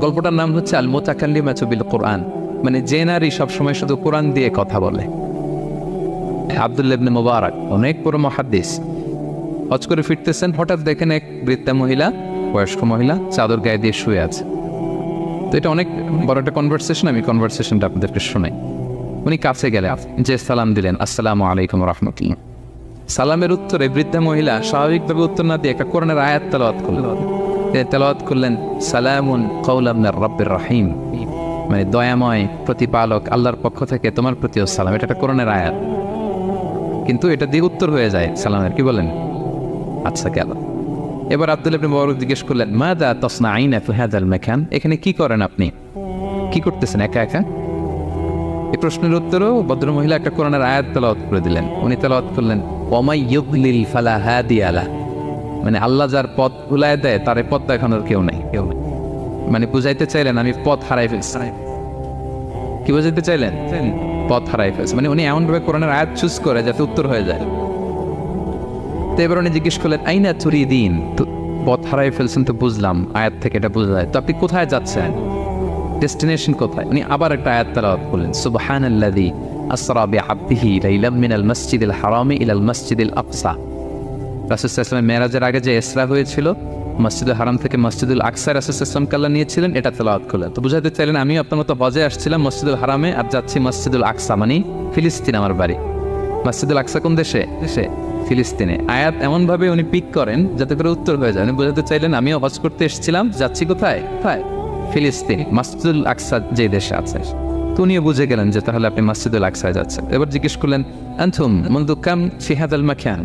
গল্পটার নাম হচ্ছে আল মুতাকাল্লিমাতু বিল কোরআন, মানে যে নারী সবসময় শুধু কোরআন দিয়ে কথা বলে। আব্দুল্লাহ ইবনে মুবারক অনেক বড় মুহাদ্দিস, হজ করে ফিরতেছেন, হঠাৎ দেখেন এক বৃদ্ধা মহিলা, বয়স্ক মহিলা চাদর গায়ে দিয়ে শুয়ে আছে। তো এটা অনেক বড় একটা কনভারসেশন, আমি কনভারসেশনটা আপনাদেরকে শোনাই। উনি কাছে গেলে যে সালাম দিলেন, আসসালামু আলাইকুম রাহমাতুল্লাহ। সালামের উত্তরে বৃদ্ধা মহিলা স্বাভাবিকভাবে উত্তর না দিয়ে একটা কোরআনের আয়াত তেলাওয়াত করলেন। তিনি তেলাওয়াত করলেন, সালামুন কাওলাম মির রাব্বির রহিম, মানে দয়াময় প্রতিপালক আল্লাহর পক্ষ থেকে তোমার প্রতিও সালাম। এটা একটা কোরআনের আয়াত, কিন্তু এটা দিয়ে উত্তর হয়ে যায় সালামের। কি বলেন? আচ্ছা গেল। এবার আব্দুল্লাহ ইবনে মুবারক জিজ্ঞেস করলেন, মাযা তাসনাঈনা ফি হাযাল মাকান, এখানে কি করেন আপনি, কি করতেছেন একা একা? এই প্রশ্নের উত্তরও ভদ্রমহিলা একটা কোরআনের আয়াত তেলাওয়াত করে দিলেন। উনি তেলাওয়াত করলেন, ওয়ামাই ইউদ্লিল ফালা হাদিয়া লাহ, মানে আল্লাহ যার পথ ভুলায় দেয় তার পথ দেখানোর কেউ নাই, কেউ নেই। মানে বুঝাইতে চাইলেন আমি পথ হারাই ফেলছি। কি বুঝাইতে চাইলেন? পথ হারাই ফেলছি, মানে উনি এমনভাবে কোরআনের আয়াত চুজ করে যাতে উত্তর হয়ে যায়। তো এবার উনি জিজ্ঞেস করলেন, আইনা তুরিদিন, তো পথ হারাই ফেলছেন তো বুঝলাম, আয়াত থেকে এটা বোঝা যায়, তো আপনি কোথায় যাচ্ছেন, ডেস্টিনেশন কোথায়? উনি আবার একটা আয়াত তেলাওয়াত করলেন, সুবহানাল্লাযী আসরা বিআবদিহি লাইলাম মিনাল মাসজিদিল হারামি ইলাল মাসজিদিল আকসা। রাসূল সাল্লাল্লাহু আলাইহি ওয়াসাল্লাম মেরাজের আগে যে ইসরা হয়েছিল, মসজিদুল হারাম থেকে মসজিদুল আকসা রাসূল সাল্লাল্লাহু আলাইহি ওয়াসাল্লামকে আল্লাহ নিয়েছিলেন, এটা তেলাওয়াত করলেন। তো বুঝাতে চাইলেন আমিও আপনার মতো হজে আসছিলাম মসজিদুল হারামে, আর যাচ্ছি মসজিদুল আকসা, মানে ফিলিস্তিন আমার বাড়ি। মসজিদুল আকসা কোন দেশে? দেশে ফিলিস্তিনে। আয়াত এমনভাবে উনি পিক করেন যাতে করে উত্তর হয়ে যায়। উনি বোঝাতে চাইলেন আমিও হজ করতে এসেছিলাম, যাচ্ছি কোথায়? কোথায়? ফিলিস্তিন, মসজিদুল আকসা যে দেশে আছে। তো উনিও বুঝে গেলেন যে তাহলে আপনি মসজিদুল আকসায় যাচ্ছেন। এবার জিজ্ঞেস করলেন, আনতুম মুনযু কাম ফি হাযাল মাকান,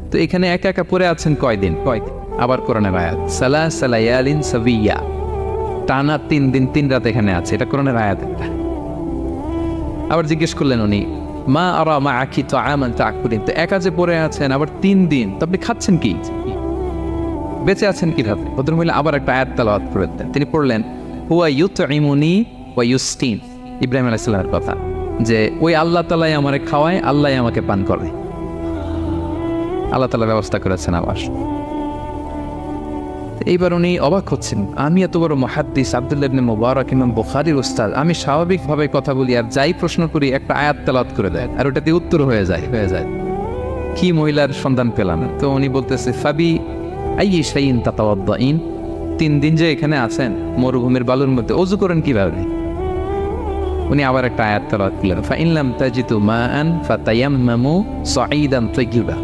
তো এখানে একা একা পড়ে আছেন কয়দিন? কয়দিন? আবার কোরআনের আয়াত, সালাসা লায়ালিন সাবিয়া, টানা 3 দিন 3 রাত এখানে আছে, এটা কোরআনের আয়াত। আবার জিজ্ঞেস করলেন উনি, মা আরা মাআকি তাআমান তাকুলিন, তো একা যে পড়ে আছেন আবার 3 দিন, তো আপনি খাচ্ছেন কি, বেঁচে আছেন কিভাবে? ভদ্রমহিলা আবার একটা আয়াত তেলাওয়াত করলেন। তিনি পড়লেন, হুয়া ইউতঈমুনি ওয়া ইউসকিন, ইব্রাহিম আলাইহিস সালামের কথা, যে ওই আল্লাহ তাআলাই আমারে খাওয়ায়, আল্লাহই আমাকে পান করে, আল্লাহ তাআলা ব্যবস্থা করেছেন আবার। এইবার উনি অবাক হচ্ছেন, আমি এত বড় মুহাদ্দিস আব্দুল্লাহ ইবনে মুবারক ইমাম বুখারীর উস্তাদ, আমি স্বাভাবিকভাবে কথা বলি আর যাই প্রশ্ন করি একটা আয়াত তেলাওয়াত করে দেয় আর ওটা দিয়ে উত্তর হয়ে যায়। কি মহিলার সন্ধান পেলাম? তো উনি বলতেছে, ফাবি আইয়ি শাইইন তাতাওয়াদ্দাইন, 3 দিন যে এখানে আছেন মরুভূমির বালুর মধ্যে, ওযু করেন কিভাবে? উনি আবার একটা আয়াত তেলাওয়াত করলেন, ফাইন লাম তাজিদু মাআন ফাতায়াম্মামু সাঈদান তাইয়্যিবা,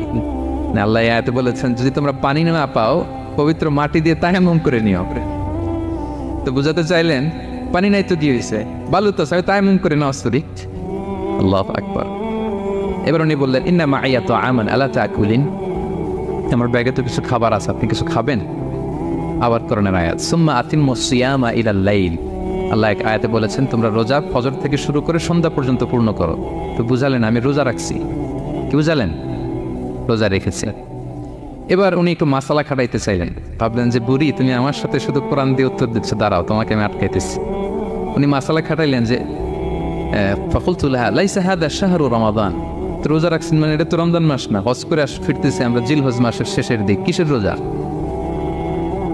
আল্লাহ আয়াতে বলেছেন যদি তোমরা পানি না পাও পবিত্র মাটি দিয়ে তায়াম্মুম করে নিও। তো বুঝাতে চাইলেন পানি নাই তো কি হয়েছে, বালু তো তায়াম্মুম করে নাও। আল্লাহু আকবার। এবার উনি বললেন, ইন্না মাইয়া তাআমান আলা তাকুলিন, আমার ব্যাগে তো কিছু খাবার আছে, আপনি কিছু খাবেন? আবার কোরআনের আয়াত, সুম্মা আতিম্মুস সিয়ামা ইলাল লাইল, আল্লাহ এক আয়াতে বলেছেন তোমরা রোজা ফজর থেকে শুরু করে সন্ধ্যা পর্যন্ত পূর্ণ করো। তো বুঝালেন আমি রোজা রাখছি। কি বুঝালেন? রোজা রেখেছি। এবার উনি একটু মাসালা খাটাইতে চাইলেন, ভাবলেন যে বুড়ি তুমি আমার সাথে শুধু কোরআন দিয়ে উত্তর দিচ্ছ, দাঁড়াও তোমাকে আমি আটকাইতেছি। উনি মাসালা খাটাইলেন যে ফাকুলতু লাহা লাইসা হাদা শাহরু রমাদান, তো রোজা রাখছেন মানে এটা তো রমজান মাস না, হজ করে ফিরতেছি আমরা জিলহজ মাসের শেষের দিক, কিসের রোজা?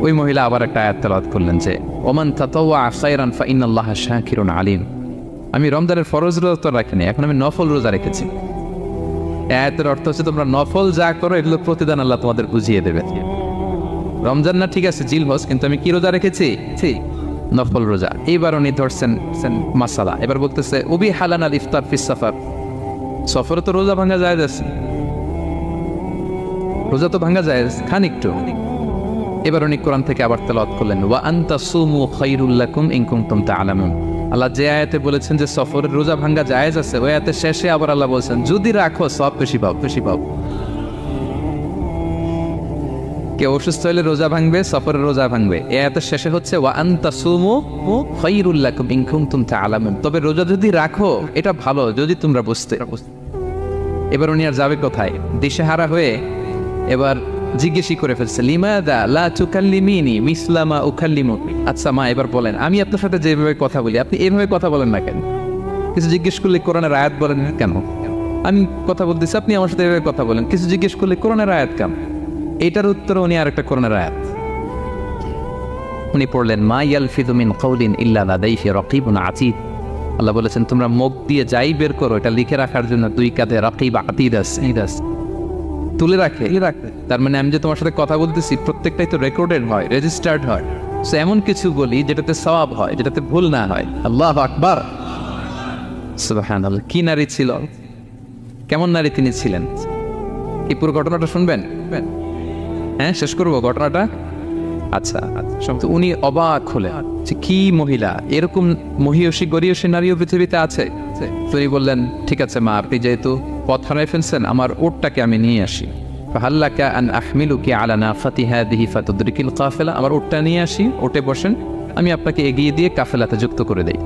ওই মহিলা আবার একটা আয়াত তেলাওয়াত করলেন যে ওমান তাতাওয়া খায়রান ফাইনাল্লাহা শাকিরুন আলিম, আমি রমজানের ফরজ রোজা তো রাখিনি, এখন আমি নফল রোজা রেখেছি। আয়াতের অর্থ হচ্ছে তোমরা নফল যা করো এগুলো প্রতিদান আল্লাহ তোমাদের বুঝিয়ে দেবে। রমজান না ঠিক আছে জিলহজ, কিন্তু আমি কি রোজা রেখেছি? নফল রোজা। এইবার উনি ধরছেন মাসালা, এবার বলতেছে উবি হালান আল ইফতার ফিস সাফার, সফরে তো রোজা ভাঙা যায়, রোজা তো ভাঙা যায়, খান একটু। এবার উনি কোরআন থেকে আবার তেলাওয়াত করলেন, ওয়া আনতা সুমু খায়রুল লাকুম ইন কুনতুম তা'লামুন, আল্লাহ যে আয়াতে বলেছেন যে সফরের রোজা ভাঙা জায়েজ আছে, ওই আয়াতের শেষে আবার আল্লাহ বলছেন যদি রাখো সব বেশি পাও। কেউ অসুস্থ হলে রোজা ভাঙবে, সফরের রোজা ভাঙবে। এই আয়াতের শেষে হচ্ছে ওয়া আনতা সুমু খায়রুল লাকুম ইন কুনতুম তা'লামুন, তবে রোজা যদি রাখো এটা ভালো যদি তোমরা বুঝতে। এবার উনি আর যাবে কোথায়? দিশেহারা হয়ে এবার জিজ্ঞেসই করে ফেলছে, লিমাদা লা তুকাল্লিমিনি মিসলা মা উকাল্লিমুকি, আচ্ছা মা এবার বলেন আমি আপনার সাথে যেভাবে কথা বলি আপনি এইভাবে কথা বলেন না কেন? কিছু জিজ্ঞেস করলে কোরআনের আয়াত বলেন কেন? আমি কথা বলতেছি আপনি আমার সাথে এভাবে কথা বলেন, কিছু জিজ্ঞেস করলে কোরআনের আয়াত কেন? এইটার উত্তর উনি আর একটা কোরআনের আয়াত, উনি পড়লেন মা ইয়ালফিযু মিন কাউলিন ইল্লা লাদাইহি রাকিবুন আতীদ। আল্লাহ বলেছেন তোমরা মুখ দিয়ে যাই বের করো এটা লিখে রাখার জন্য দুই কাঁধে রাকিব আতীদ আছে, তুলে রাখে। তার মানে আমি যে তোমার সাথে কথা বলতেছি প্রত্যেকটাই তো রেকর্ডেড হয়, রেজিস্টার্ড হয়। সো এমন কিছু বলি যেটাতে সওয়াব হয়, যেটাতে ভুল না হয়। আল্লাহু আকবার, সুবহানাল্লাহ। কি নারী ছিল, কেমন নারী তিনি ছিলেন, এই পুরো ঘটনাটা শুনবেন? হ্যাঁ, শেষ করবো ঘটনাটা। আচ্ছা, তো উনি অবাক হলেন যে কি মহিলা, এরকম মহিয়সী গরিয়সী নারীও পৃথিবীতে আছে। তিনি বললেন ঠিক আছে মা, আপনি যেহেতু পথ হারাই ফেলছেন, আমার উটটাকে আমি নিয়ে আসি। ফাহাল্লাকা আন আহমিলুকি আলা নাফাতি হাদিহি ফাতুদরিকিল কাফেলা। আমার উটটা নিয়ে আসি, উটে বসেন, আমি আপনাকে এগিয়ে দিয়ে কাফেলাতে যুক্ত করে দেই।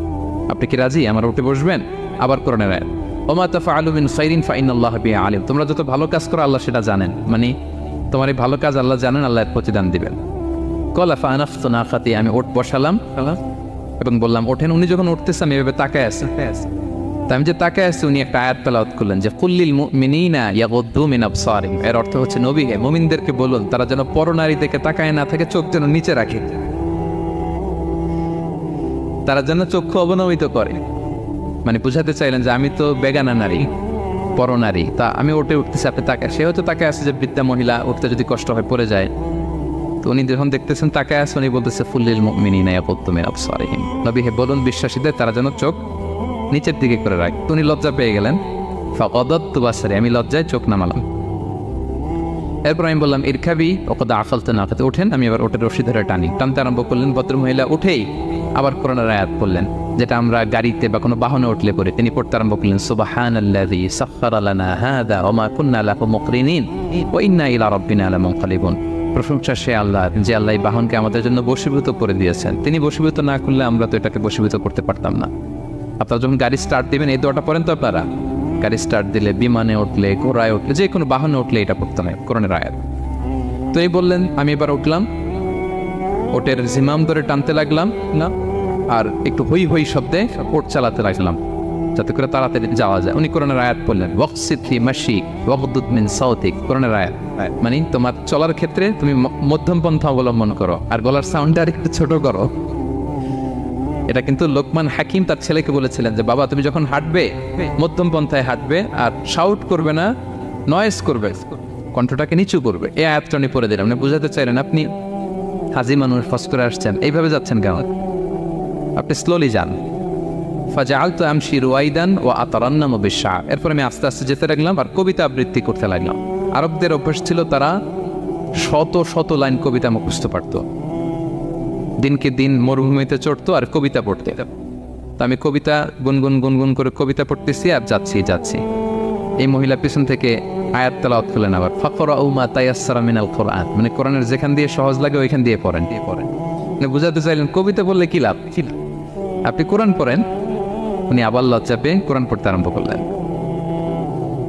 আপনি কি রাজি আমার উটে বসবেন? আবার কোরআনের আয়াত, ওমা তাফআলু মিন খাইরিন ফাইনাল্লাহা বিহি আলিম। তোমরা যত ভালো কাজ করো আল্লাহ সেটা জানেন, মানে তোমার এই ভালো কাজ আল্লাহ জানেন, আল্লাহ এর প্রতিদান দিবেন। কলা ফানাফতু নাকাতি, আমি উট বসালাম এবং বললাম ওঠেন। উনি যখন উঠতেছে আমি এভাবে তাকায় আছি, আমি যে তাকায় আছি উনি একটা আয়াত তেলাওয়াত করলেন যে কুল্লিল মুমিনিনা ইয়াগুদ্দু মিন আবসারিহিম। এর অর্থ হচ্ছে নবী হে মুমিনদেরকে বলুন তারা যেন পরনারী দিকে তাকায় না থাকে, চোখ যেন নিচে রাখে, তারা যেন চক্ষু অবনমিত করে। মানে বুঝাতে চাইলেন যে আমি তো বেগানা নারী, পরনারী, তা আমি উঠতেছি, আপনি তাকায়। সে হয়তো তাকায় আছে যে বৃদ্ধা মহিলা উঠতে যদি কষ্ট হয় পড়ে যায়। তো উনি যখন দেখতেছেন তাকায় আছে, উনি বলতেছে ফুল্লিল মুমিনিনা ইয়াগুদ্দু মিন আবসারিহিম। নবী হে বলুন বিশ্বাসীদের তারা যেন চোখ নিচের দিকে করে রাখ। উনি লজ্জা পেয়ে গেলেন। ফাকাদাতু বাসারি, আমি লজ্জায় চোখ নামালাম। এরপর আমি বললাম ইরকাবি ওয়াকাদ আকালতু নাকাতি, ওঠেন। আমি এবার ওটের রশি ধরে টানতে আরম্ভ করলেন। ভদ্র মহিলা উঠেই আবার কোরআনের আয়াত পড়লেন, যেটা আমরা গাড়িতে বা কোনো বাহনে উঠলে পড়ি। তিনি পড়তে আরম্ভ করলেন সুবহানাল্লাযী সাখখারা লানা হাযা ওয়া মা কুন্না লাহু মুকরিনিন ওয়া ইন্না ইলা রাব্বিনা লামুনকালিবুন। প্রশংসা সে আল্লাহ যে আল্লাহ এই বাহনকে আমাদের জন্য বশীভূত করে দিয়েছেন। তিনি বশীভূত না করলে আমরা তো এটাকে বশীভূত করতে পারতাম না। আপনারা যখন গাড়ি স্টার্ট দিবেন এই দোয়াটা পড়েন তো আপনারা। গাড়ি স্টার্ট দিলে, বিমানে উঠলে, ঘোড়ায় উঠলে, যে কোনো বাহনে উঠলে এটা পড়তে হয়, কোরআনের আয়াত। তো এই বললেন, আমি এবার উঠলাম, ওটের জিমাম ধরে টানতে লাগলাম না, আর একটু হই হই শব্দে ওট চালাতে লাগলাম যাতে করে তাড়াতাড়ি যাওয়া যায়। উনি কোরআনের আয়াত বললেন ওয়াকসিদ ফি মাশিক ওয়াগদুদ মিন সাওতিক। কোরআনের আয়াত মানে তোমার চলার ক্ষেত্রে তুমি মধ্যম পন্থা অবলম্বন করো আর গলার সাউন্ডটা আর একটু ছোট করো। এটা কিন্তু লোকমান হাকিম তার ছেলেকে বলেছিলেন যে বাবা তুমি যখন হাঁটবে মধ্যম পন্থায় হাঁটবে, আর শাউট করবে না, নয়েজ করবে, কণ্ঠটাকে নিচু করবে। এই আয়াতটা উনি পড়ে দিলাম। বুঝাতে চাইলেন আপনি হাজি মানুষ ফস করে আসছেন, এইভাবে যাচ্ছেন কেন, আপনি স্লোলি যান। ফাজাআলতু আমশি রুয়াইদান ওয়া আতারান্নামু বিশ-শা'র। এরপর আমি আস্তে আস্তে যেতে লাগলাম আর কবিতা আবৃত্তি করতে লাগলাম। আরবদের অভ্যাস ছিল তারা শত শত লাইন কবিতা মুখস্থ পারত, দিনকে দিন মরুভূমিতে চড়তো আর কবিতা পড়তে। তো আমি কবিতা গুনগুন করে কবিতা পড়তেছি আর যাচ্ছি। এই মহিলা পিছন থেকে আয়াত তেলাওয়াত করলেন আবার ফাকরাউ মা তায়াসসারা মিনাল কুরআন, মানে কোরআনের যেখান দিয়ে সহজ লাগে ওইখান দিয়ে পড়েন। মানে বুঝাতে চাইলেন কবিতা বললে কি লাভ, আপনি কোরআন পড়েন। উনি আবার লজ্জা পেয়ে কোরআন পড়তে আরম্ভ করলেন।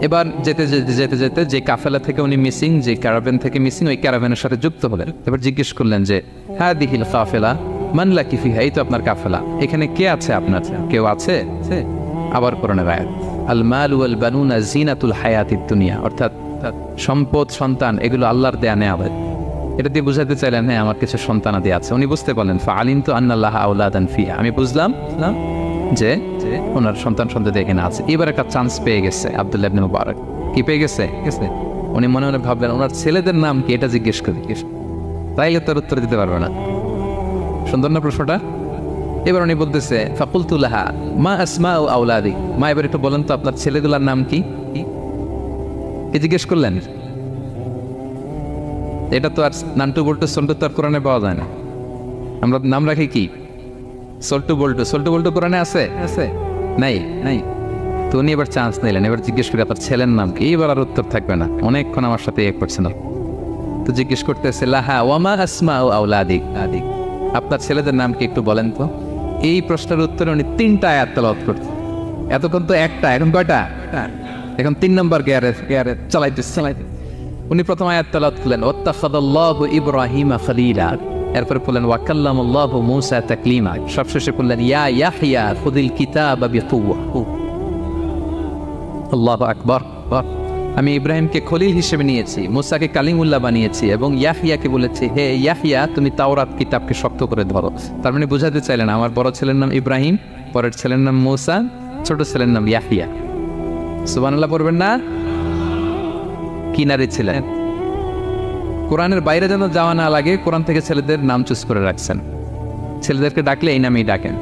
এবার যেতে যে কাফেলা থেকে উনি মিসিং, যে ক্যারাভ্যান থেকে মিসিং, ওই ক্যারাভ্যানের সাথে যুক্ত হলেন। এবার জিজ্ঞেস করলেন যে হাদিহিল কাফেলা মান লাকি ফিহা, এই তো আপনার কাফেলা, এখানে কে আছে আপনার, কেউ আছে? আবার কোরআনের আয়াত আল মাল ওয়াল বানুনা জিনাতুল হায়াতিদ দুনিয়া, অর্থাৎ সম্পদ সন্তান এগুলো আল্লাহর দেয়া নেয়ামত। এটা দিয়ে বুঝাতে চাইলেন হ্যাঁ আমার কিছু সন্তানাদি আছে। উনি বুঝতে পারলেন ফাআলিমতু আন্নাল্লাহা আওলাদান ফিহা, আমি বুঝলাম যে ওনার সন্তান এখানে আছে। এবার একটা চান্স পেয়ে গেছে আব্দুল্লাহ ইবনে মুবারক। কি পেয়ে গেছে? উনি মনে মনে ভাবলেন ওনার ছেলেদের নাম কি, এটা জিজ্ঞেস করি, তাইলে তার উত্তর দিতে পারবে না। সুন্দর না প্রশ্নটা? এবার উনি বলতেছে ফাকুলতু লাহা মা আসমাউ আওলাদি, মা এবার একটু বলেন তো আপনার ছেলেগুলোর নাম কি জিজ্ঞেস করলেন। এটা তো আর নান্টু বল্টু সল্টু তো আর কোরআনে পাওয়া যায় না। আমরা নাম রাখি কি সল্টু বল্টু কোরআনে আছে নাই। তো উনি এবার চান্স নিলেন, এবার জিজ্ঞেস করি আপনার ছেলের নাম কি। এইবার আর উত্তর থাকবে না, অনেকক্ষণ আমার সাথে করছে না। তো জিজ্ঞেস করতেছে লাহা ওয়ামা আসমাউ আওলাদি, আপনার ছেলেদের নাম কি একটু বলেন তো। এই প্রশ্নের উত্তরে উনি 3টা আয়াত তেলাওয়াত করতেন। এতক্ষণ তো একটা, এখন কয়টা? এখন 3 নম্বর গিয়ারে চালাইতে। উনি প্রথম আয়াত তেলাওয়াত করলেন ওয়াত্তাখাযাল্লাহু ইব্রাহিমা খলিলা, এরপরে বললেন ওয়া কাল্লামাল্লাহু মূসা তাকলিমা, সবশেষে বললেন ইয়া ইয়াহইয়া খুযিল কিতাবা বিকুওয়া। আল্লাহু আকবার। আমি ইব্রাহিমকে খলিল হিসেবে নিয়েছি, মুসাকে কালিমুল্লাহ বানিয়েছি এবং ইয়াহিয়াকে বলেছি, হে ইয়াহিয়া তুমি তাওরাত কিতাবকে শক্ত করে ধরো। তার মানে বোঝাতে চাইলেন আমার বড় ছেলের নাম ইব্রাহিম, পরের ছেলের নাম মুসা, ছোট ছেলের নাম ইয়াহিয়া। সুবহানাল্লাহ পড়বেন না? কি নারী ছিলেন। কোরআনের বাইরে যেন যাওয়া না লাগে, কোরআন থেকে ছেলেদের নাম চুজ করে রাখছেন। ছেলেদেরকে ডাকলে এই নামেই ডাকেন।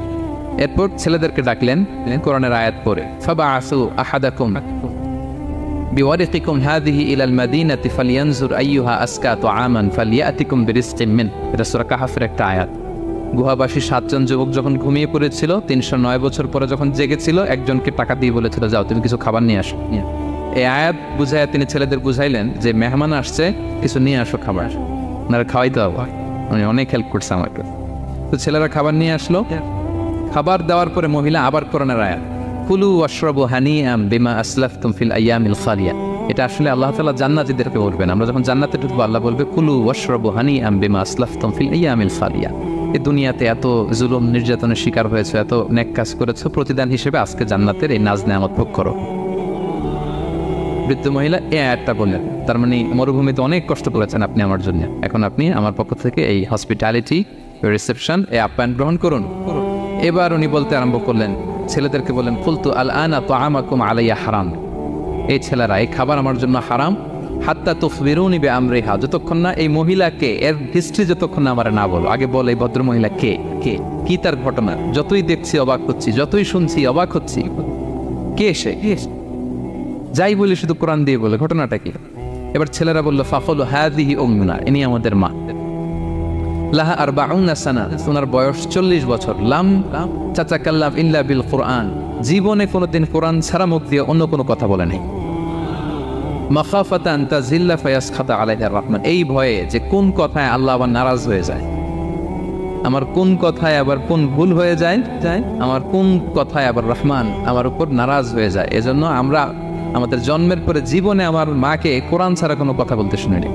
এরপর ছেলেদেরকে ডাকলেন কোরআনের আয়াত পড়ে, ফাবাআসু আহাদাকুম বিওয়ারিকিকুম হাযিহি ইলাল মাদিনাতি ফালইয়ানজুর আইয়ুহা আসকা তুআমান ফালইয়াতিকুম বিরিজকিম মিন। এটা সূরা কাহফের একটা আয়াত। গুহাবাসী 7 জন যুবক যখন ঘুমিয়ে পড়েছিল, 309 বছর পরে যখন জেগেছিল, একজনকে টাকা দিয়ে বলেছিল যাও তুমি কিছু খাবার নিয়ে আসো। এই আয়াত বুঝাইয়া তিনি ছেলেদের বুঝাইলেন যে মেহমান আসছে, কিছু নিয়ে আসো খাবার, ওনারা খাওয়াইতে হবে। উনি অনেক হেল্প করছে আমাকে। তো ছেলেরা খাবার নিয়ে আসলো। খাবার দেওয়ার পরে মহিলা আবার কোরআনের আয়াত, কুলু ওয়াশরাবু হানিআম বিমা আসলাফতুম ফিল আইয়ামিল খালিয়া। এটা আসলে আল্লাহ তাআলা জান্নাতীদেরকে বলবেন। আমরা যখন জান্নাতে ঢুকবো আল্লাহ বলবে কুলু ওয়াশরাবু হানিআম বিমা আসলাফতুম ফিল আইয়ামিল খালিয়া। এই দুনিয়াতে এত জুলুম নির্যাতনের শিকার হয়েছে, এত নেক কাজ করেছো, প্রতিদান হিসেবে আজকে জান্নাতের এই নাজ নেয়ামত ভোগ করো। বৃদ্ধ মহিলা এই আয়াতটা বললেন, তার মানে মরুভূমিতে অনেক কষ্ট করেছেন আপনি আমার জন্য, এখন আপনি আমার পক্ষ থেকে এই হসপিটালিটি, রিসেপশন, এই আপ্যায়ন গ্রহণ করুন। এবার উনি বলতে আরম্ভ করলেন, ছেলেদেরকে বললেন, কুলতু আল আনা তুআমাকুম আলাইয়া হারাম। এই ছেলেরা, এই খাবার আমার জন্য হারাম, হাত্তা তুখবিরুনি বিআমরিহা, যতক্ষণ না এই মহিলাকে, এর হিস্ট্রি যতক্ষণ না আমার না বলো। আগে বল এই ভদ্র মহিলা কে, কে, কি তার ঘটনা। যতই দেখছি অবাক হচ্ছি, যতই শুনছি অবাক হচ্ছি, কে সে, যাই বলি শুধু কোরআন দিয়ে বলে, ঘটনাটা কি। এবার ছেলেরা বলল, ফাকুলু হাযিহি উম্মুনা, ইনি আমাদের মা। লাহা আরবাউনা সানা, ওনার বয়স 40 বছর। লাম তাতাকাল্লাম ইল্লা বিল কুরআন, জীবনে কোনোদিন কোরআন ছাড়া মুখ দিয়ে অন্য কোনো কথা বলে নাই। মাখাফাতান তাজিল্লা ফায়াসখাতা আলাইহির রহমান, এই ভয়ে যে কোন কথায় আল্লাহ আবার নারাজ হয়ে যায়, আমার কোন কথায় আবার কোন ভুল হয়ে যায়, আমার কোন কথায় আবার রহমান আমার উপর নারাজ হয়ে যায়। এজন্য আমরা আমাদের জন্মের পরে জীবনে আমার মাকে কোরআন ছাড়া কোনো কথা বলতে শুনিনি।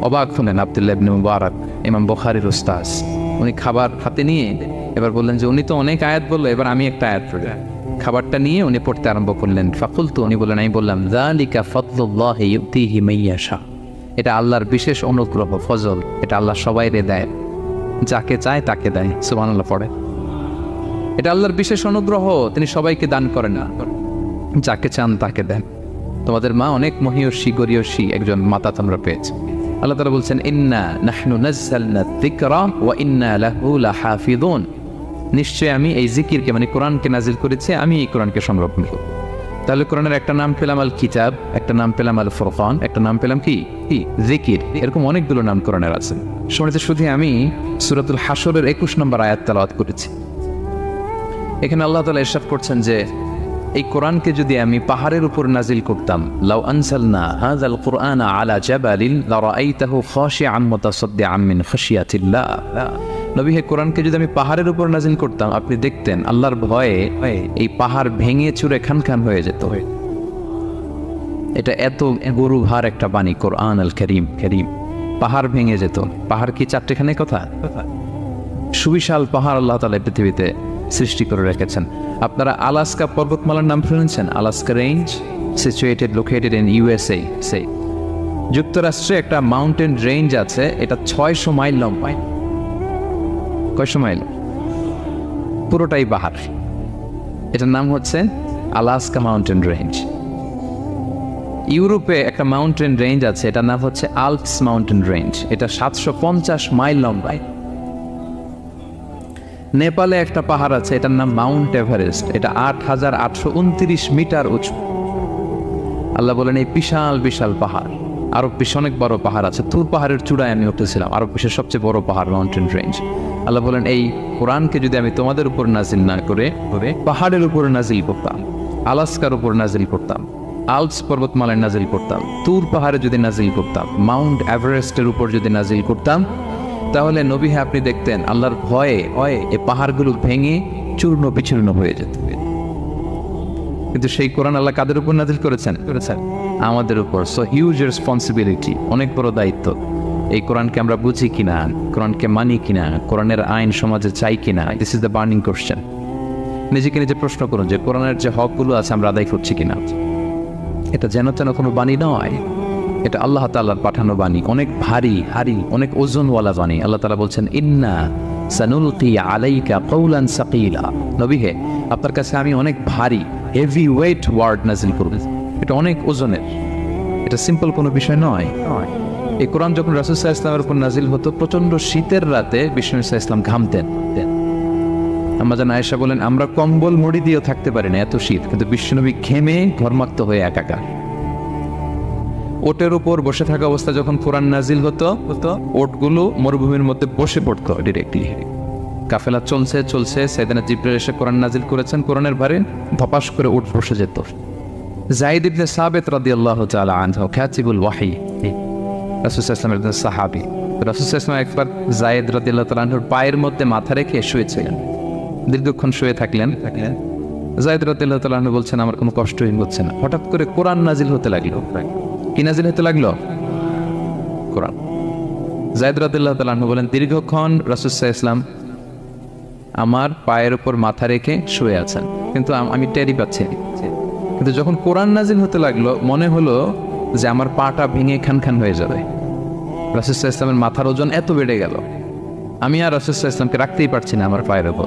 অবাক হলেন আব্দুল্লাহ ইবনে মুবারক, ইমাম বুখারীর উস্তাদ। উনি খাবার হাতে নিয়ে এবার বললেন যে উনি তো অনেক আয়াত বললো, এবার আমি একটা আয়াত পড়ি। খাবারটা নিয়ে উনি পড়তে আরম্ভ করলেন। ফাকুলতু, উনি বললেন, আমি বললাম, যালিকা ফাদলুল্লাহি ইউতিহি মাইয়াশা, এটা আল্লাহর বিশেষ অনুগ্রহ, ফজল, এটা আল্লাহ সবাইরে দেয়, যাকে চায় তাকে দেয়। সুবহানাল্লাহ পড়ে। এটা আল্লাহর বিশেষ অনুগ্রহ, তিনি সবাইকে দান করেন না, যাকে চান তাকে দেন। তোমাদের মা অনেক মহিয়সী গরিয়সী একজন মাতা তোমরা পেয়েছে। আল্লাহ তাআলা বলছেন, ইন্না নাহনু নাযালনা যিকরা ওয়া ইন্না লাহু লাহাফিযুন, নিশ্চয় আমি এই জিকিরকে মানে কোরআনকে নাজিল করেছি, আমি এই কোরআনকে সংরক্ষণ করব। তাহলে কোরআনের একটা নাম পেলাম আল কিতাব, একটা নাম পেলাম আল ফুরকান, একটা নাম পেলাম কি জিকির। এরকম অনেকগুলো নাম কোরআনের আছে। শুনেছি শুধু আমি সূরাতুল হাশরের 21 নম্বর আয়াত তেলাওয়াত করেছি। এখানে আল্লাহ তাআলা ইরশাদ করছেন যে এই কোরআনকে যদি আমি পাহাড়ের উপর নাজিল করতাম, লাউ আনসালনা হাযাল কুরআনা আলা জাবালিন লারাআইতাহু খাশিআন মুতাসাদ্দিআন মিন খাশিয়াতিল্লাহ। নবী, হে কোরআনকে যদি আমি পাহাড়ের উপর নাজিল করতাম, আপনি দেখতেন আল্লাহর ভয়ে এই পাহাড় ভেঙে চুরে খান খান হয়ে যেত। এটা এত গরু ভার একটা বাণী, কোরআন আল কারীম, পাহাড় ভেঙে যেত। পাহাড় কি চারটেখানে কথা? সুবিশাল পাহাড় আল্লাহ তাআলা পৃথিবীতে সৃষ্টি করে রেখেছেন। আপনারা আলাস্কা পর্বতমালার নাম শুনেছেন? Alaska range, located in USA. যুক্তরাষ্ট্রে একটা মাউন্টেন রেঞ্জ আছে, এটা 600 মাইল লম্বা। কয়শো মাইল? পুরোটাই পাহাড়। এটার নাম হচ্ছে আলাস্কা মাউন্টেন রেঞ্জ। ইউরোপে একটা মাউন্টেন রেঞ্জ আছে, এটার নাম হচ্ছে আল্পস মাউন্টেন রেঞ্জ, এটা 750 মাইল লম্বা। নেপালে একটা পাহাড় আছে, এটার নাম মাউন্ট এভারেস্ট, এটা 8829 মিটার উঁচু। আল্লাহ বলেন এই বিশাল বিশাল পাহাড়। আরব বিশ্বে অনেক বড় পাহাড় আছে, তুর পাহাড়ের চূড়ায় আমি উঠেছিলাম, আরব বিশ্বের সবচেয়ে বড় পাহাড় মাউন্টেন রেঞ্জ। আল্লাহ বলেন এই কোরআনকে যদি আমি তোমাদের উপর নাজিল না করে পাহাড়ের উপর নাজিল করতাম, আলাস্কার উপর নাজিল করতাম, আল্পস পর্বতমালায় নাজিল করতাম, তুর পাহাড়ে যদি নাজিল করতাম, মাউন্ট এভারেস্টের উপর যদি নাজিল করতাম, তাহলে নবী হ্যাঁ আপনি দেখতেন আল্লাহর ভয়ে এই পাহাড়গুলো ভেঙে চূর্ণ বিচূর্ণ হয়ে যেত। কিন্তু সেই কোরআন আল্লাহ কাদের উপর নাজিল করেছেন? আমাদের উপর। সো হিউজ রেসপন্সিবিলিটি, অনেক বড় দায়িত্ব। এই কোরআনকে আমরা বুঝি কিনা, কোরআনকে মানি কিনা, কোরআনের আইন সমাজে চাই কিনা, this is the burning question. নিজেকে নিজে প্রশ্ন করুন যে কোরআনের যে হকগুলো আছে আমরা আদায় করছি কিনা। এটা যেন তেন কোনো বাণী নয়, এটা আল্লাহ তাআলার পাঠানো বাণী, অনেক ভারী অনেক ওজনওয়ালা বাণী। আল্লাহ তাআলা বলছেন ইন্না সানুলকি আলাইকা কওলান সাকিলা, নবী হে আপনার কাছে আমি অনেক ভারী হেভি ওয়েট ওয়ার্ড নাজিল করব, এটা অনেক ওজনের, এটা সিম্পল কোনো বিষয় নয়। এই কোরআন যখন রাসূল সাল্লাল্লাহু আলাইহি ওয়াসাল্লামের উপর নাজিল হতো, প্রচন্ড শীতের রাতে বিষ্ণু সাল্লাল্লাহু আলাইহি ওয়াসাল্লাম ঘামতেন। আম্মা জান আয়েশা বলেন আমরা কম্বল মুড়ি দিয়েও থাকতে পারি না, এত শীত, কিন্তু বিশ্বনবী ঘেমে ঘর্মাক্ত হয়ে একাকার। ওটের উপর বসে থাকা অবস্থা যখন কোরআন নাজিল হতো, ওটগুলো মরুভূমির মধ্যে বসে পড়তো ডিরেক্টলি। কাফেলা চলছে সাইয়েদনা জিবরাইল এসে কোরআন নাজিল করেছেন, কোরআনের ভারে ধপাস করে উট বসে যেত। যায়েদ ইবনে সাবিত রাদিয়াল্লাহু তাআলা আনহু কাতিবুল ওয়াহি, রাসূল সাল্লাল্লাহু আলাইহি ওয়াসাল্লামের একজন সাহাবী, রাসূল সাল্লাল্লাহু আলাইহি ওয়াসাল্লাম একবার যায়েদ রাদিয়াল্লাহু তাআলা আনহুর পায়ের মধ্যে মাথা রেখে শুয়েছিলেন, দীর্ঘক্ষণ শুয়ে থাকলেন। যায়েদ রাদিয়াল্লাহু তাআলা আনহু বলছেন আমার কোনো কষ্টই হচ্ছে না। হঠাৎ করে কোরআন নাজিল হতে লাগলো। কি নাজিল হতে লাগলো? কোরআন। যায়েদ রাদিয়াল্লাহু তাআলা আনহু বলেন দীর্ঘক্ষণ রাসূল সাল্লাল্লাহু আলাইহি ওয়াসাল্লাম আমার পায়ের উপর মাথা রেখে শুয়ে আছেন, কিন্তু আমি টেরি পাচ্ছি। কিন্তু যখন কোরআন নাজিল হতে লাগলো মনে হলো যে আমার পাটা ভেঙে খান হয়ে যাবে। রাসূল সাল্লাল্লাহু আলাইহি ওয়াসাল্লামের মাথার ওজন এত বেড়ে গেল, আমি আর রাসূল সাল্লাল্লাহু আলাইহি ওয়াসাল্লামকে রাখতেই পারছি না আমার পায়ের উপর।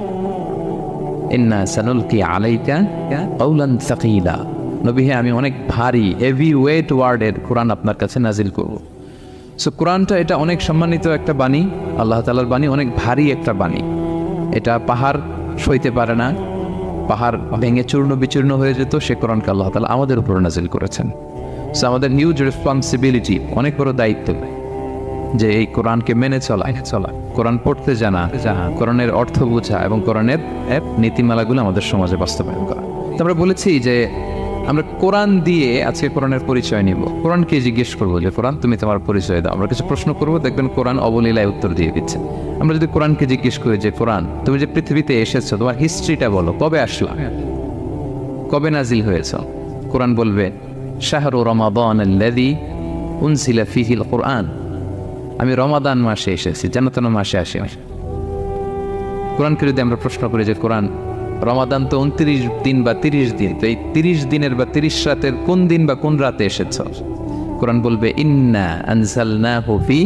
ইন্না সানুলকি আলাইকা কওলান সাকিলা, নবী হে আমি অনেক ভারী হেভি ওয়েট ওয়ার্ডের কোরআন আপনার কাছে নাজিল করব। সো কোরআনটা এটা অনেক সম্মানিত একটা বাণী, আল্লাহ তাআলার বাণী, অনেক ভারী একটা বাণী। এটা পাহাড় সইতে পারে না, পাহাড় ভেঙে চূর্ণ বিচূর্ণ হয়ে যেত, সে কোরআনকে আল্লাহ তাআলা আমাদের উপর নাজিল করেছেন। সো আমাদের হিউজ রেসপন্সিবিলিটি, অনেক বড় দায়িত্ব যে এই কোরআনকে মেনে চলা, কোরআন পড়তে জানা, কোরআনের অর্থ বোঝা এবং কোরআনের নীতিমালাগুলো আমাদের সমাজে বাস্তবায়ন করা। তো আমরা বলেছি যে আমরা কোরআন দিয়ে আজকে কোরআনের পরিচয় নিব। কোরআনকে জিজ্ঞেস করবো যে কোরআন তুমি তোমার পরিচয় দাও। আমরা কিছু প্রশ্ন করবো, দেখবেন কোরআন অবলীলায় উত্তর দিয়ে দিচ্ছে। আমরা যদি কোরআনকে জিজ্ঞেস করি যে কোরআন তুমি যে পৃথিবীতে এসেছো তোমার হিস্ট্রিটা বলো, কবে আসলা, কবে নাজিল হয়েছ? কোরআন বলবে শাহরু রমাদান আল্লাযী উনজিলা ফীহিল কুরআন, আমি রমাদান মাসে এসেছি, যেন তেন মাসে আসি। কোরআনকে যদি আমরা প্রশ্ন করি যে কোরআন রমাদান তো 29 দিন বা 30 দিন, তো এই 30 দিনের বা 30 রাতের কোন দিন বা কোন রাতে এসেছ? কোরআন বলবে ইন্না আনজালনাহু ফি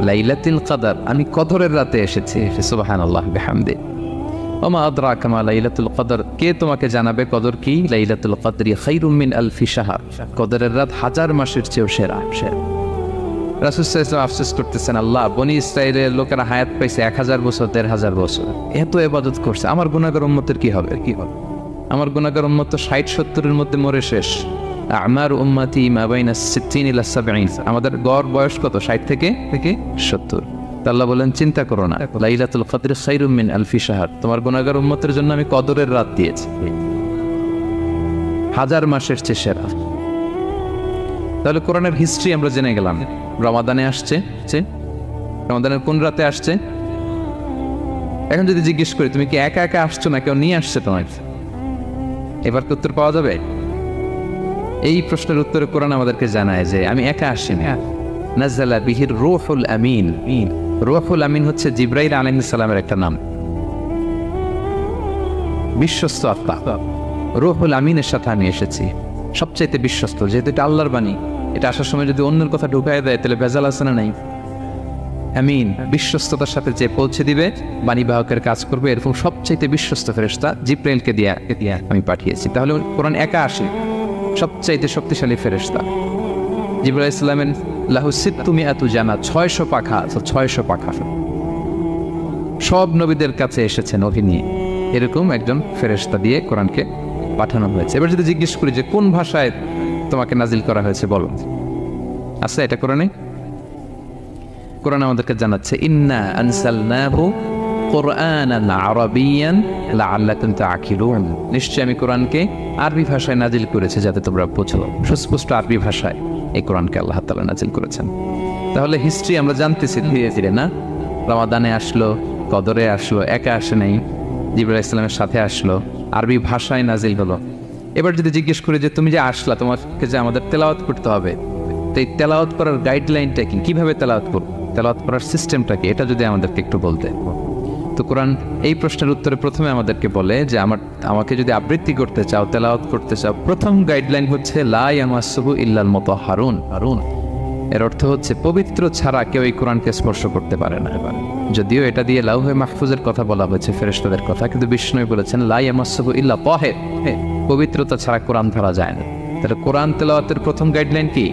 লাইলাতুল কদর, আমি কদরের রাতে এসেছি। সুবহানাল্লাহ বিহামদি। ওমা আদরাকা মা লাইলাতুল কদর, কে তোমাকে জানাবে কদর কি? লাইলাতুল কদরি খায়রুম মিন আলফি শাহর, কদরের রাত 1000 মাসের চেয়েও সেরা। রাসূল সাল্লাল্লাহু আলাইহি ওয়াসাল্লাম আফসোস করতেছেন, আল্লাহ বনি ইসরাইলের লোকেরা হায়াত পাইছে 1000 বছর 1500 বছর, এত ইবাদত করছে, আমার গুনাহগার উম্মতের কি হবে? আমার গুনাহগার উম্মত তো 60-70 মধ্যে মরে শেষ। আমার উম্মতি মা বাইনা 60 ইলা 70, আমাদের গড় বয়স কত? 60 থেকে 70। আল্লাহ বলেন চিন্তা করো না, লাইলাতুল কদর খায়রুম মিন আলফি শাহর, তোমার গুনাহগার উম্মতের জন্য আমি কদরের রাত দিয়েছি, 1000 মাসের চেয়ে সেরা। তাহলে কোরআনের হিস্ট্রি আমরা জেনে গেলাম। রমাদানে আসছে, রমাদানের কোন রাতে আসছে? এখন যদি জিজ্ঞেস করি তুমি কি একা একা আসছো না কেউ নিয়ে আসছে তোমার, এবার কি উত্তর পাওয়া যাবে? এই প্রশ্নের উত্তরে কোরআন আমাদেরকে জানায় যে আমি একা আসিনি। নাযালা বিহির রূহুল আমিন। রূহুল আমিন হচ্ছে জিবরাইল আলাইহিস সালামের একটা নাম, বিশ্বস্ত আত্মা। রূহুল আমিনের সাথে আমি এসেছি, সবচাইতে বিশ্বস্ত, যেহেতু এটা আল্লাহর বাণী। এটা আসার সময় যদি অন্যের কথা ঢুকায় দেয় তাহলে ভেজাল আছে না নাই? আমিন, বিশ্বস্ততার সাথে যে পৌঁছে দিবে, বাণী বাহকের কাজ করবে, এরকম সবচাইতে বিশ্বস্ত ফেরেশতা জিবরাইলকে দিয়ে আমি পাঠিয়েছি। তাহলে কোরআন একা আসে, সবচাইতে শক্তিশালী ফেরেশতা। জিবরাইল আলাইহিস সালামের লাহু সিত্তুমিআতু জানা, 600 পাখা, 600 পাখা। সব নবীদের কাছে এসেছেন অভিনয়ে, এরকম একজন ফেরেশতা দিয়ে কোরআনকে পাঠানো হয়েছে। এবার যদি জিজ্ঞেস করি যে কোন ভাষায় তোমাকে নাজিল করা হয়েছে বলো, আচ্ছা এটা কোরআনে? কোরআন আমাদেরকে জানাচ্ছে ইন্না আনসালনাহু কুরআনান আরাবিয়ান লাআল্লাকুম তাআকিলুন, নিশ্চয় আমি কোরআনকে আরবি ভাষায় নাজিল করেছি যাতে তোমরা বোঝো। সুস্পষ্ট আরবি ভাষায় এই কোরআনকে আল্লাহ তাআলা নাজিল করেছেন। তাহলে হিস্ট্রি আমরা জানতেছি ধীরে ধীরে, না? রমাদানে আসলো, কদরে আসলো, একা আসে নাই, জিবরাইল আলাইহিস সালামের সাথে আসলো, আরবি ভাষায় নাজিল হলো। এবার যদি জিজ্ঞেস করি যে তুমি যে আসলা, তোমাকে যে আমাদের তেলাওয়াত করতে হবে, তো এই তেলাওয়াত করার গাইডলাইনটা কি, কিভাবে তেলাওয়াত করবো, তেলাওয়াত করার সিস্টেমটা কি, এটা যদি আমাদেরকে একটু বলতে। তো কোরআন এই প্রশ্নের উত্তরে প্রথমে আমাদেরকে বলে যে আমাকে যদি আবৃত্তি করতে চাও, তেলাওয়াত করতে চাও, প্রথম গাইডলাইন হচ্ছে লা ইয়ামাসসুহু ইল্লাল মুতাহহারুন। এর অর্থ হচ্ছে পবিত্র ছাড়া কেউ এই কোরআনকে স্পর্শ করতে পারে না। যদিও এটা দিয়ে লাউহে মাহফুজের কথা বলা হয়েছে, ফেরেশতাদের কথা, কিন্তু বিষ্ণু বলেছেন লা ইয়ামাসসুহু ইল্লা তাহির, পবিত্রতা ছাড়া কোরআন ধরা যায় না। তাহলে কোরআন তেলাওয়াতের প্রথম গাইডলাইন কি?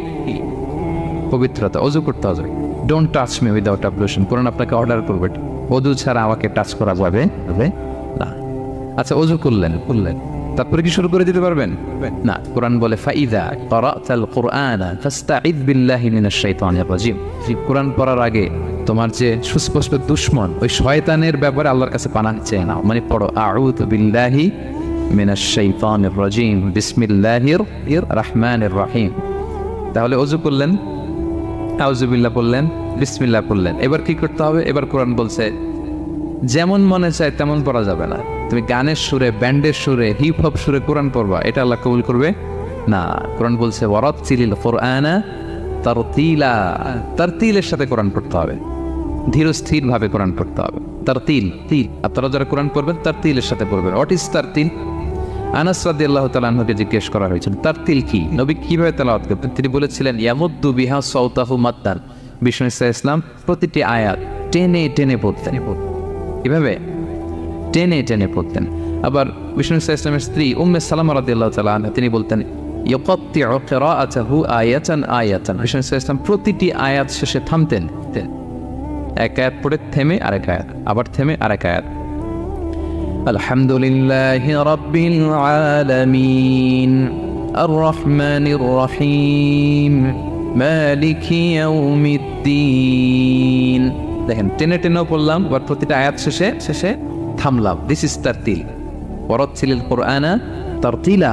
পবিত্রতা। ওযু করতে হবে, ডোন্ট টাচ মি উইদাউট অ্যাবলুশন। কোরআন আপনাকে অর্ডার করবে ওযু ছাড়া আমাকে টাচ করা যাবে না। আচ্ছা, ওযু করলেন, তারপরে কি শুরু করে দিতে পারবেন? না। কোরআন বলে ফাইদা ক্বারাতাল কুরআনা ফাস্তাঈদ বিল্লাহি মিনাশ শাইতানির রাজিম। কোরআন পড়ার আগে তোমার যে সুস্পষ্ট দুশমন ওই শয়তানের ব্যাপারে আল্লাহর কাছে পানাহ চেয়ে নাও। মানে পড়ো আউযু বিল্লাহি মিনাশ শাইতানির রাজিম বিসমিল্লাহির রহমানির রহিম। তাহলে ওযু করলেন, আউযু বিল্লাহ বললেন, বিসমিল্লাহ বললেন। এবার কি করতে হবে? এবার কোরআন বলছে যেমন মনে চায় তেমন পড়া যাবে না। তুমি গানের সুরে, ব্যান্ডের সুরে, হিপ হপ সুরে কোরআন পড়বা, এটা আল্লাহ কবুল করবে না। কোরআন বলছে ওয়ারাত্তিলিল কুরআনা তারতিলা। তারতিলের সাথে কোরআন পড়তে হবে, ধীর স্থির ভাবে কোরআন পড়তে হবে। তারতিল, আপনারা যারা কোরআন পড়বেন তারতিলের সাথে পড়বেন। What is তারতিল? আনাস রাদিয়াল্লাহু তাআলা আনহুকে জিজ্ঞেস করা হয়েছিল তারতিল কি, নবী কিভাবে তেলাওয়াত করতেন? তিনি বলেছিলেন ইয়ামুদ্দু বিহা সাওতাহু মাদ্দান। বিষ্ণু ইসলাম প্রতিটি আয়াত টেনে টেনে পড়তেন। কিভাবে? টেনে টেনে পড়তেন। আবার বিষ্ণু ইসলামের স্ত্রী উম্মে সালামা রাদিয়াল্লাহু তাআলা আনহা তিনি বলতেন ইয়াকাত্তিউ কিরাআতাহু আয়াতান আয়াতান। বিষ্ণু ইসলাম প্রতিটি আয়াত শেষে থামতেন, এক আয়াত পড়ে থেমে আরেক আয়াত, আবার থেমে আরেক আয়াত। আলহামদুলিল্লাহি রাব্বিল আলামিন আর রহমানির রহিম মালিকি ইয়াউমিদ্দিন। দেখেন টেনে টেনেও পড়লাম, আবার প্রতিটা আয়াত শেষে থামলাম। This is তারতিল। ওয়ারাত্তিলিল কুরআনা তারতিলা।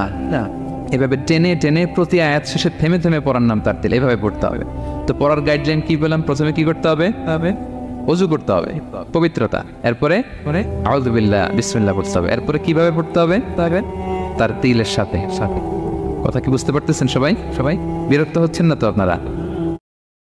এভাবে টেনে টেনে প্রতি আয়াত শেষে থেমে থেমে পড়ার নাম তারতিল। এভাবে পড়তে হবে। তো পড়ার গাইডলাইন কি বললাম? প্রথমে কি করতে হবে? ওযু করতে হবে, পবিত্রতা। এরপরে আউযু বিল্লাহ বিসমিল্লাহ পড়তে হবে। এরপরে কিভাবে পড়তে হবে? তারতিলের সাথে। কথা কি বুঝতে পারতেছেন সবাই? বিরক্ত হচ্ছেন না তো আপনারা?